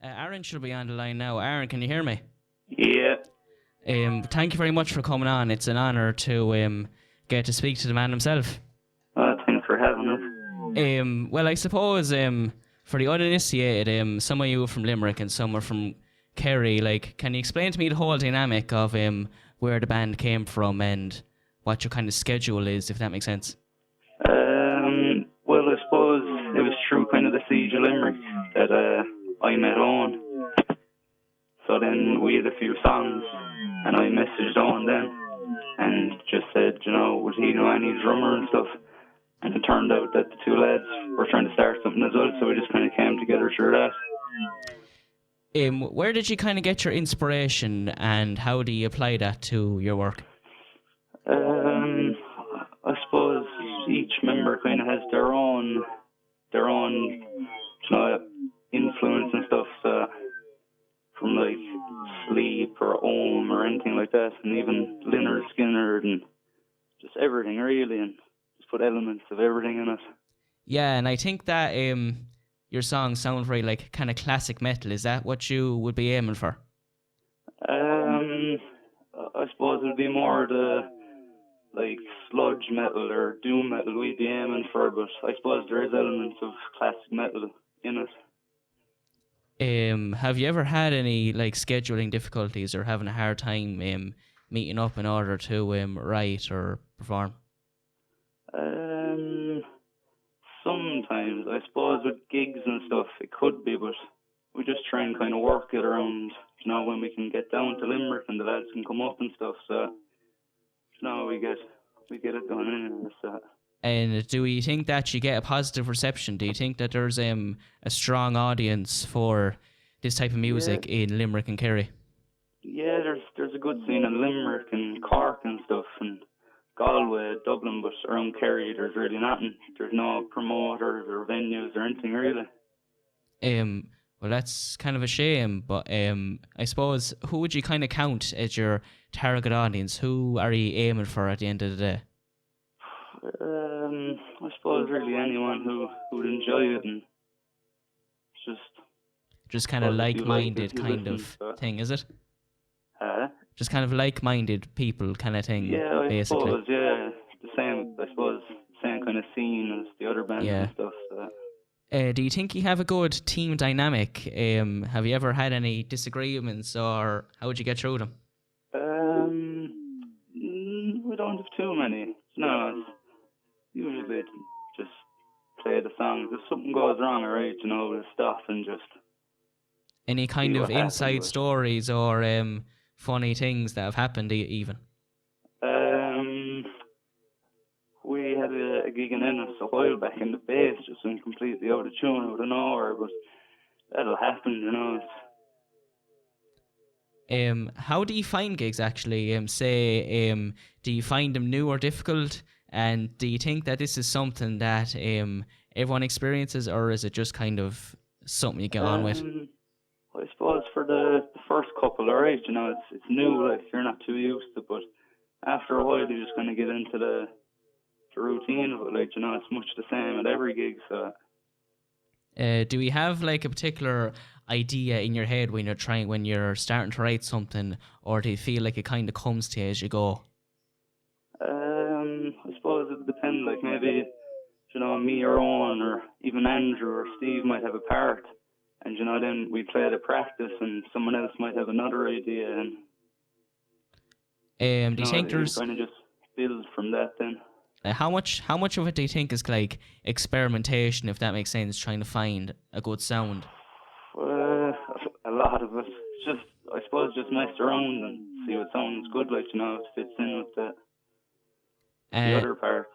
Aaron should be on the line now. Aaron, can you hear me? Yeah. Thank you very much for coming on. It's an honour to get to speak to the man himself. Thanks for having us. Well, I suppose for the uninitiated, some of you are from Limerick and some are from Kerry. Like, can you explain to me the whole dynamic of where the band came from and what your kind of schedule is, if that makes sense? Well, I suppose it was through kind of the siege of Limerick that I met Owen. So then we had a few songs, and I messaged Owen then and just said, would he know any drummer and stuff? And it turned out that the two lads were trying to start something as well, so we just kind of came together through that. Where did you kind of get your inspiration, and how do you apply that to your work? I suppose each member kind of has their own influence and stuff, from like Sleep or Ohm or anything like that, and even Lynyrd Skynyrd and just everything really, and just put elements of everything in it. Yeah, and I think that your songs sound very like kind of classic metal. Is that what you would be aiming for? I suppose it would be more the like sludge metal or doom metal we'd be aiming for, but I suppose there is elements of classic metal in it. Have you ever had any like scheduling difficulties or having a hard time meeting up in order to write or perform? Sometimes, I suppose with gigs and stuff it could be, but we just try and kind of work it around, when we can get down to Limerick and the lads can come up and stuff. So, we get it done anyway. So. And do you think that you get a positive reception? Do you think that there's a strong audience for this type of music in Limerick and Kerry? Yeah, there's a good scene in Limerick and Cork and stuff, and Galway, Dublin, but around Kerry there's really nothing. There's no promoters or venues or anything really. Well, that's kind of a shame, but I suppose, who would you kind of count as your target audience? Who are you aiming for at the end of the day? I suppose really anyone who would enjoy it, and just kind of like-minded kind of thing, is it? Just kind of like-minded people kind of thing, yeah, basically. Suppose, yeah. Same kind of scene as the other bands and stuff. So. Do you think you have a good team dynamic? Have you ever had any disagreements, or how would you get through them? We don't have too many. No, usually just play the songs. If something goes wrong, alright, we'll stop and just... Any kind of inside stories or funny things that have happened even? We had a gig in Ennis a while back, and the bass just went completely out of tune out of nowhere, but that'll happen, How do you find gigs actually? Do you find them new or difficult? And do you think that this is something that everyone experiences, or is it just kind of something you get on with? I suppose for the first couple, alright, it's new, like you're not too used to it, but after a while you just kind of get into the routine of it, like, it's much the same at every gig, so. Do you have like a particular idea in your head when you're starting to write something, or do you feel like it kind of comes to you as you go? I suppose it depends, like maybe, me or Owen or even Andrew or Steve might have a part, and then we play the practice and someone else might have another idea, and do you think there's kind of just build from that then? How much of it do you think is like experimentation, if that makes sense, trying to find a good sound? A lot of it. Just, I suppose, just mess around and see what sounds good, like, it fits in with the other parts.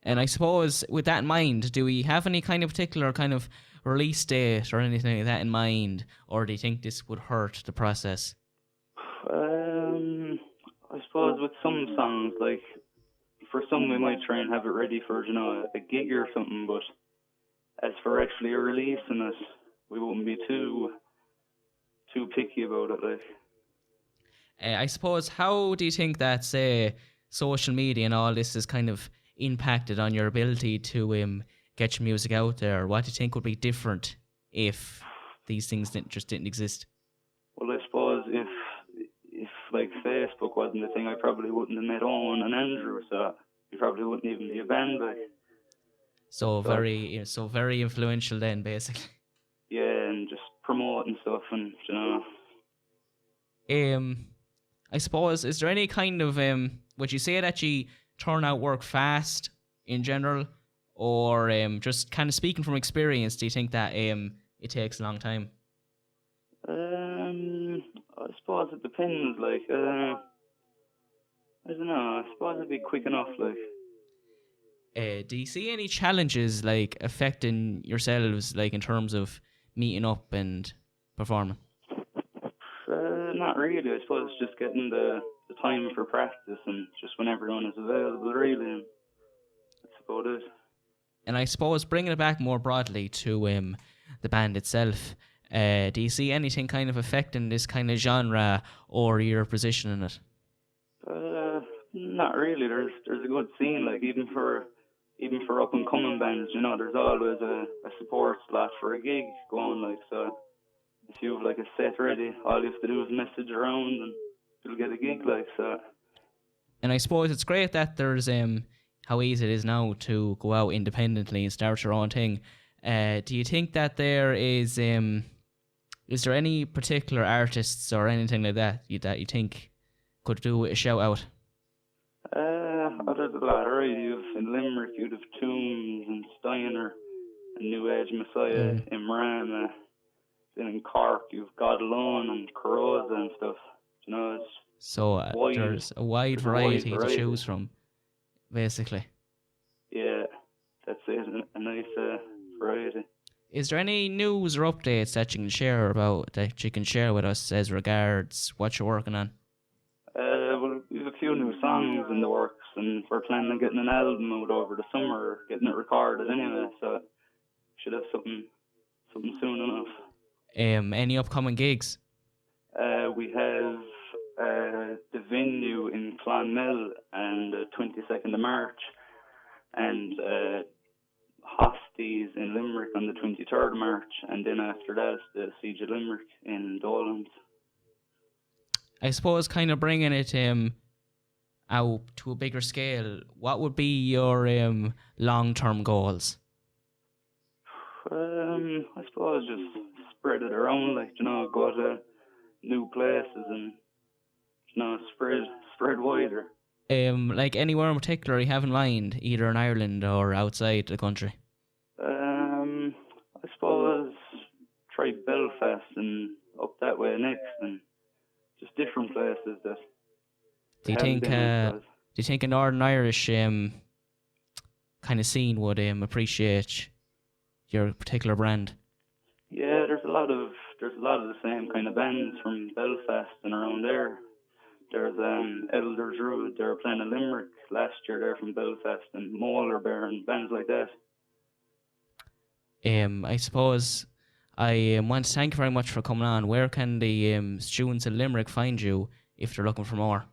And I suppose, with that in mind, do we have any kind of particular kind of release date or anything like that in mind, or do you think this would hurt the process? I suppose with some songs, like, for some we might try and have it ready for, a gig or something, but as for actually releasing it, we wouldn't be too picky about it, like. I suppose, how do you think that, say, social media and all this is kind of impacted on your ability to get your music out there? What do you think would be different if these things didn't exist? Well, I suppose if like Facebook wasn't a thing, I probably wouldn't have met Owen and Andrew, so you probably wouldn't even be a band, like. So So very influential then, basically. yeah, and just promoting stuff, and I suppose, is there any kind of would you say that you turn out work fast in general, or just kind of speaking from experience, do you think that it takes a long time? I suppose it depends. Like, I don't know. I suppose it'd be quick enough. Like, Do you see any challenges like affecting yourselves, like in terms of meeting up and performing? not really. I suppose just getting the time for practice and just when everyone is available, really. And that's about it. And I suppose bringing it back more broadly to the band itself, do you see anything kind of affecting this kind of genre or your position in it? Not really. There's a good scene. Like even for up and coming bands, there's always a support slot for a gig going. Like so. If you have like a set ready, all you have to do is message around and you'll get a gig, like so. And I suppose it's great that there's how easy it is now to go out independently and start your own thing. Do you think that is there any particular artists or anything like that that you think could do with a shout out? There's a lot, right? In Limerick, you'd have Tombs and Steiner and New Age Messiah, Imran. Then in Cork, you've God Alone and Corrosa and stuff. It's so wide. There's a wide variety to choose from, basically. Yeah, that's it. A nice variety. Is there any news or updates that you can share with us as regards what you're working on? Well, we have a few new songs in the works, and we're planning on getting an album out over the summer, getting it recorded anyway. So should have something soon enough. Any upcoming gigs? We have the venue in Clonmel on the 22nd of March, and Hosties in Limerick on the 23rd of March, and then after that it's the Siege of Limerick in Dolan's. I suppose kind of bringing it out to a bigger scale, what would be your long-term goals? I suppose just spread it around, like, go to new places and, spread wider. Like anywhere in particular you have in mind, either in Ireland or outside the country? I suppose try Belfast and up that way next, and just different places that. Do you think a Northern Irish kind of scene would appreciate your particular brand? Yeah, there's a lot of the same kind of bands from Belfast and around there. There's Elder Druid, they were playing in Limerick last year. They're from Belfast, and Molar Bear and bands like that. I suppose I want to thank you very much for coming on. Where can the students in Limerick find you if they're looking for more?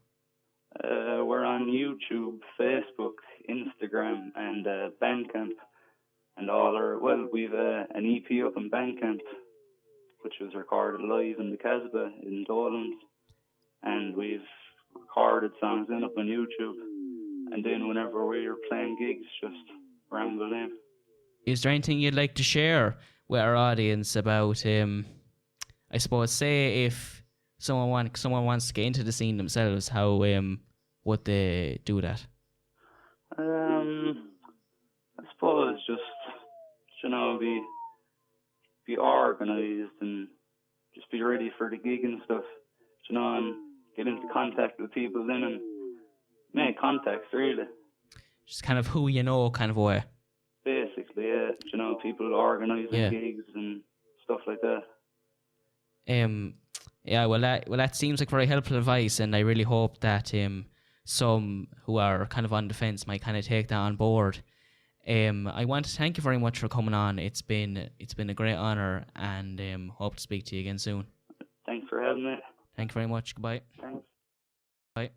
We're on YouTube, Facebook, Instagram, and Bandcamp. And we've an EP up in Bandcamp, which was recorded live in the Casbah in Dolan's. And we've recorded songs up on YouTube. And then whenever we're playing gigs, just ramble in. Is there anything you'd like to share with our audience about, I suppose, say if someone wants to get into the scene themselves, how would they do that? I suppose just, be organised and just be ready for the gig and stuff, and get into contact with people then and make contacts, really. Just kind of who you know kind of way. Basically, yeah. People organising gigs and stuff like that. Yeah, well that seems like very helpful advice, and I really hope that some who are kind of on the fence might kind of take that on board. I want to thank you very much for coming on. It's been a great honour, and hope to speak to you again soon. Thanks for having me. Thank you very much. Goodbye. Thanks. Bye.